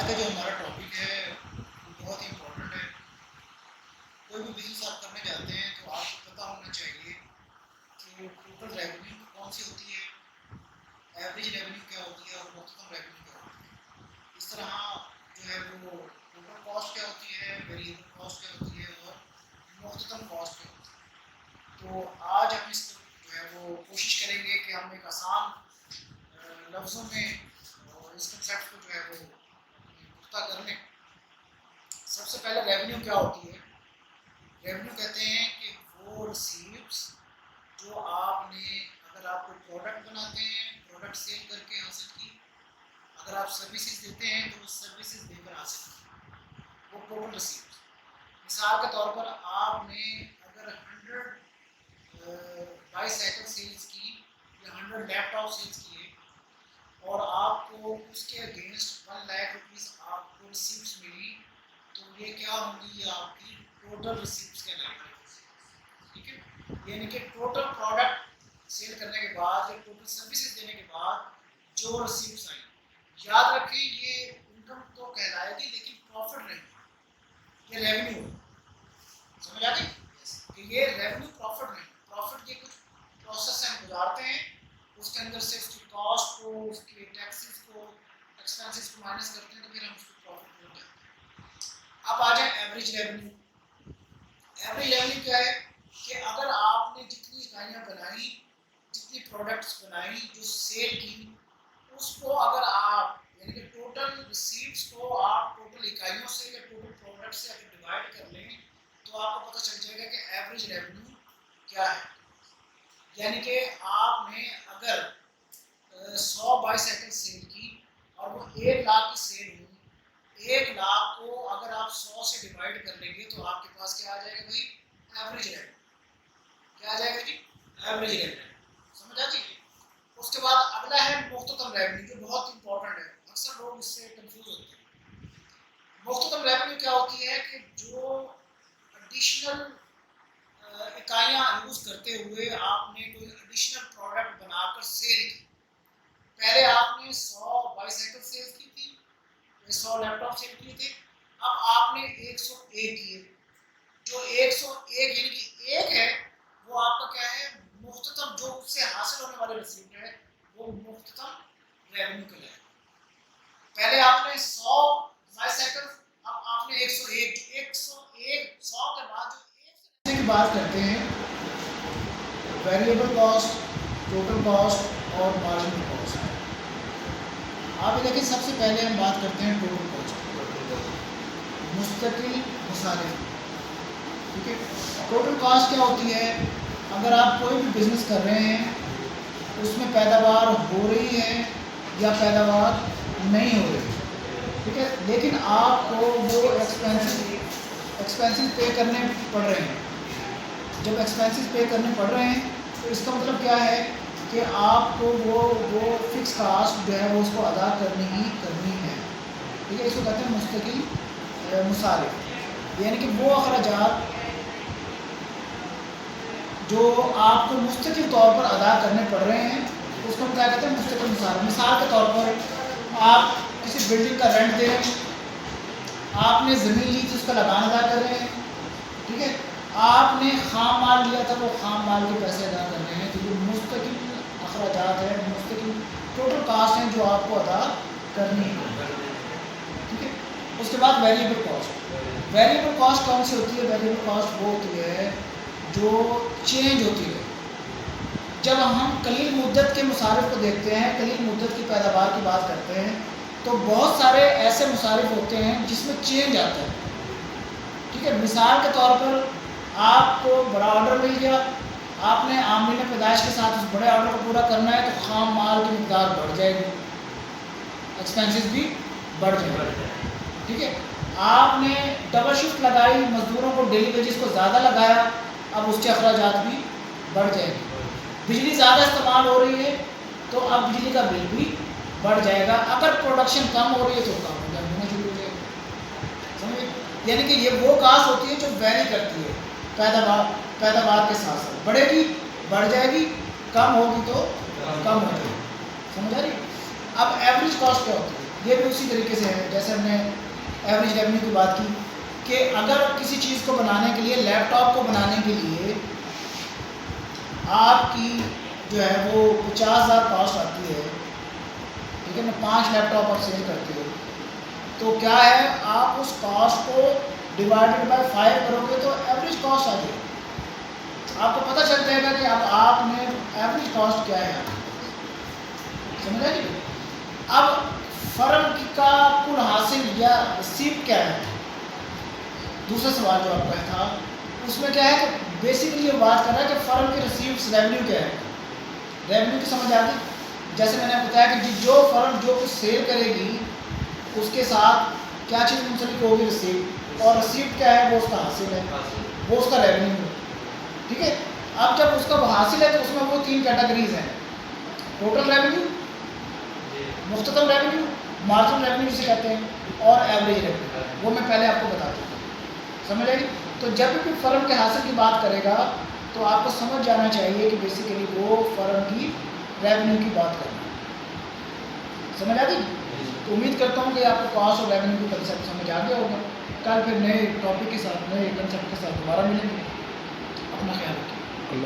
آج کا جو ہمارا ٹاپک ہے بہت ہی امپورٹنٹ ہے. کوئی بھی بزنس آپ کرنے جاتے ہیں تو آپ کو پتہ ہونا چاہیے کہ ٹوٹل ریونیو کون سی ہوتی ہے, ایوریج ریونیو کیا ہوتی ہے اور مختتم ریونیو کیا ہوتی ہے. اس طرح جو ہے وہ ٹوٹل کاسٹ کیا ہوتی ہے, ویریبل کاسٹ کیا ہوتی ہے اور مختتم کاسٹ کیا ہوتی ہے. تو آج ہم اس کو جو ہے وہ کوشش کریں گے کہ ہم ایک آسان لفظوں میں اس کنسیپٹ کو جو ہے وہ پختہ کر لیں. سب سے پہلے ریونیو کیا ہوتی ہے؟ ریونیو کہتے ہیں کہ وہ ریسیپٹس جو آپ نے, اگر آپ کوئی پروڈکٹ بناتے ہیں, پروڈکٹ سیل کر کے حاصل کی, اگر آپ سروسز دیتے ہیں تو سروسز دے کر حاصل کی, وہ ٹوٹل ریسیپٹس. مثال کے طور پر آپ نے اگر 100 بائیسیکل سیلز کی یا 100 لیپ ٹاپ سیلز کیے اور آپ کو اس کے اگینسٹ 1 لاکھ روپیز آپ کو ریسیپٹس ملی, تو یہ کیا ہوں گی, یہ آپ کی ٹوٹل ریسیپٹس کہلائیں گے. ٹھیک ہے, یعنی کہ ٹوٹل پروڈکٹ سیل کرنے کے بعد یا ٹوٹل سروسز دینے کے بعد جو ریسیپٹس آئیں. یاد رکھیں یہ انکم تو کہلائے گی لیکن پروفٹ نہیں, یہ ریونیو ہے. سمجھ آ گئی کہ یہ ریونیو پروفٹ نہیں. پروفٹ یہ کچھ پروسیس سے ہم گزارتے ہیں, اس کے اندر سے اس کی کاسٹ کو, اس کے ٹیکسز کو, ایکسپینسز کو مائنس کرتے ہیں تو پھر ہم اس کو پروفٹ بول جاتے ہیں. اب آ جائیں ایوریج ریونیو. ایوریج ریونیو کیا ہے کہ اگر آپ نے جتنی اکائیاں بنائی, جتنی پروڈکٹس بنائی, جو سیل کی, اس کو اگر آپ یعنی کہ ٹوٹل ریسیپٹس کو آپ ٹوٹل اکائیوں سے یا ٹوٹل پروڈکٹ سے اگر ڈیوائڈ کر لیں تو آپ کو پتہ چل جائے گا کہ ایوریج ریونیو کیا ہے. یعنی کہ آپ نے اگر 100 بائیسیکل سیل کی اور وہ 1 لاکھ کی سیل ہوئی, 1 لاکھ کو اگر آپ 100 سے ڈیوائڈ کر لیں گے تو آپ کے پاس کیا آ جائے گا بھائی, ایوریج ریونیو. کیا آ جائے گا جی, ایوریج ریونیو. سمجھ آ گئی. اس کے بعد اگلا ہے مختتم ریونیو, جو بہت امپورٹنٹ ہے. اکثر لوگ اس سے کنفیوز ہوتے ہیں. مختتم ریونیو کیا ہوتی ہے کہ جو ایڈیشنل اکائیاں یوز کرتے ہوئے آپ نے کوئی ایڈیشنل پروڈکٹ بنا کر سیل کی. پہلے آپ نے 100 بائیسیکل سیل کی تھی, 100 لیپ ٹاپ سیل کیے تھے, اب آپ نے 101 کیے. جو 101 یعنی کہ 1 ہے وہ آپ کا کیا ہے, مختتم, جو اس سے حاصل ہونے والے رسیپٹ ہے وہ مختتم ریونیو کے لئے. پہلے آپ نے 100 بائیسیکل, اب آپ نے 101. 100 کے بعد جو 1 کی بات کرتے ہیں, ویریبل کاسٹ, ٹوٹل کاسٹ اور مارجنل کاسٹ. آپ یہ دیکھیں, سب سے پہلے ہم بات کرتے ہیں ٹوٹل کاسٹ, مستقل مصارف. ٹھیک ہے, ٹوٹل کاسٹ کیا ہوتی ہے؟ اگر آپ کوئی بھی بزنس کر رہے ہیں, اس میں پیداوار ہو رہی ہے یا پیداوار نہیں ہو رہی, ٹھیک ہے, لیکن آپ کو وہ ایکسپینسز پے کرنے پڑ رہے ہیں. جب ایکسپینسز پے کرنے پڑ رہے ہیں تو اس کا مطلب کیا ہے کہ آپ کو وہ فکس کاسٹ جو ہے وہ اس کو ادا کرنی ہی کرنی ہے. ٹھیک ہے, اس کو کہتے ہیں مستقل مصارف. یعنی کہ وہ اخراجات جو آپ کو مستقل طور پر ادا کرنے پڑ رہے ہیں, اس کو ہم کیا کہتے ہیں, مستقل مصارف. مثال کے طور پر آپ کسی بلڈنگ کا رینٹ دے رہے ہیں, آپ نے زمین لی تھی, اس کا لگان ادا کر رہے ہیں. ٹھیک ہے, آپ نے خام مال لیا تھا, وہ خام مال کے پیسے ادا کر رہے ہیں. تو یہ مستقل اخراجات ہیں, مستقل ٹوٹل کاسٹ ہیں جو آپ کو ادا کرنی ہے. ٹھیک ہے, اس کے بعد ویریبل کاسٹ. ویریبل کاسٹ کون سی ہوتی ہے؟ ویریبل کاسٹ وہ ہوتی ہے جو چینج ہوتی ہے. جب ہم قلیل مدت کے مصارف کو دیکھتے ہیں, قلیل مدت کی پیداوار کی بات کرتے ہیں, تو بہت سارے ایسے مصارف ہوتے ہیں جس میں چینج آتا ہے. ٹھیک ہے, مثال کے طور پر آپ کو بڑا آرڈر مل گیا, آپ نے آمدین پیدائش کے ساتھ اس بڑے آرڈر کو پورا کرنا ہے, تو خام مال کی مقدار بڑھ جائے گی, ایکسپینسز بھی بڑھ جائیں گے. ٹھیک ہے, آپ نے ڈبل شفٹ لگائی, مزدوروں کو ڈیلی ویجز کو زیادہ لگایا, اب اس کے اخراجات بھی بڑھ جائیں گے. بجلی زیادہ استعمال ہو رہی ہے تو اب بجلی کا بل بھی بڑھ جائے گا. اگر پروڈکشن کم ہو رہی ہے تو کم ہونا شروع ہو جائے گا. سمجھے, یعنی کہ یہ وہ کاسٹ ہوتی ہے جو ویری کرتی ہے پیداوار کے ساتھ ساتھ. بڑھے گی بڑھ جائے گی, کم ہوگی تو کم ہو جائے گی. سمجھ آ رہی. اب ایوریج کاسٹ کیا ہوتی ہے؟ یہ بھی اسی طریقے سے ہے جیسے ہم نے ایوریج ریونیو کی بات کی کہ اگر کسی چیز کو بنانے کے لیے، لیپ ٹاپ کو بنانے کے لیے آپ کی جو ہے وہ 50,000 کاسٹ آتی ہے، ٹھیک ہے نا، 5 لیپ ٹاپ آپ سیل کرتے ہو، تو کیا ہے آپ اس کاسٹ کو ڈیوائڈیڈ بائی 5 کرو گے تو ایوریج کاسٹ آ جائے گی. آپ کو پتہ چل جائے گا کہ اب آپ نے ایوریج کاسٹ کیا ہے، سمجھ آئے گی. اب فرم کا کل حاصل یا رسیپ کیا ہے، دوسرا سوال جو آپ کا تھا اس میں کیا ہے کہ بیسیکلی یہ بات کر رہا ہے کہ فرم کی ریسیپس ریونیو کیا ہے. ریونیو کی سمجھ آتی، جیسے میں نے بتایا کہ جو فرم جو کچھ سیل کرے گی اس کے ساتھ کیا چیز منسلک ہوگی، ریسیپٹ، اور ریسیپٹ کیا ہے وہ اس کا حاصل ہے، وہ اس کا ریونیو ہے. ٹھیک ہے. اب جب اس کا وہ حاصل ہے تو اس میں وہ 3 کیٹیگریز ہیں، ٹوٹل ریونیو، مختتم ریونیو، مارجن ریونیو جسے کہتے ہیں، اور ایوریج ریونیو. وہ میں پہلے آپ کو بتا دوں، سمجھ آئے گی. تو جب بھی فرم کے حاصل کی بات کرے گا تو آپ کو سمجھ جانا چاہیے کہ بیسیکلی وہ فرم کی ریونیو کی بات کرنا ہے. سمجھ آ گئی. تو امید کرتا ہوں کہ آپ کو کاسٹ اور ریونیو کی کنسیپٹ سمجھ آ گیا ہوگا. کل پھر نئے ٹاپک کے ساتھ، نئے کنسیپٹ کے ساتھ دوبارہ ملیں گے. اپنا خیال رکھیے.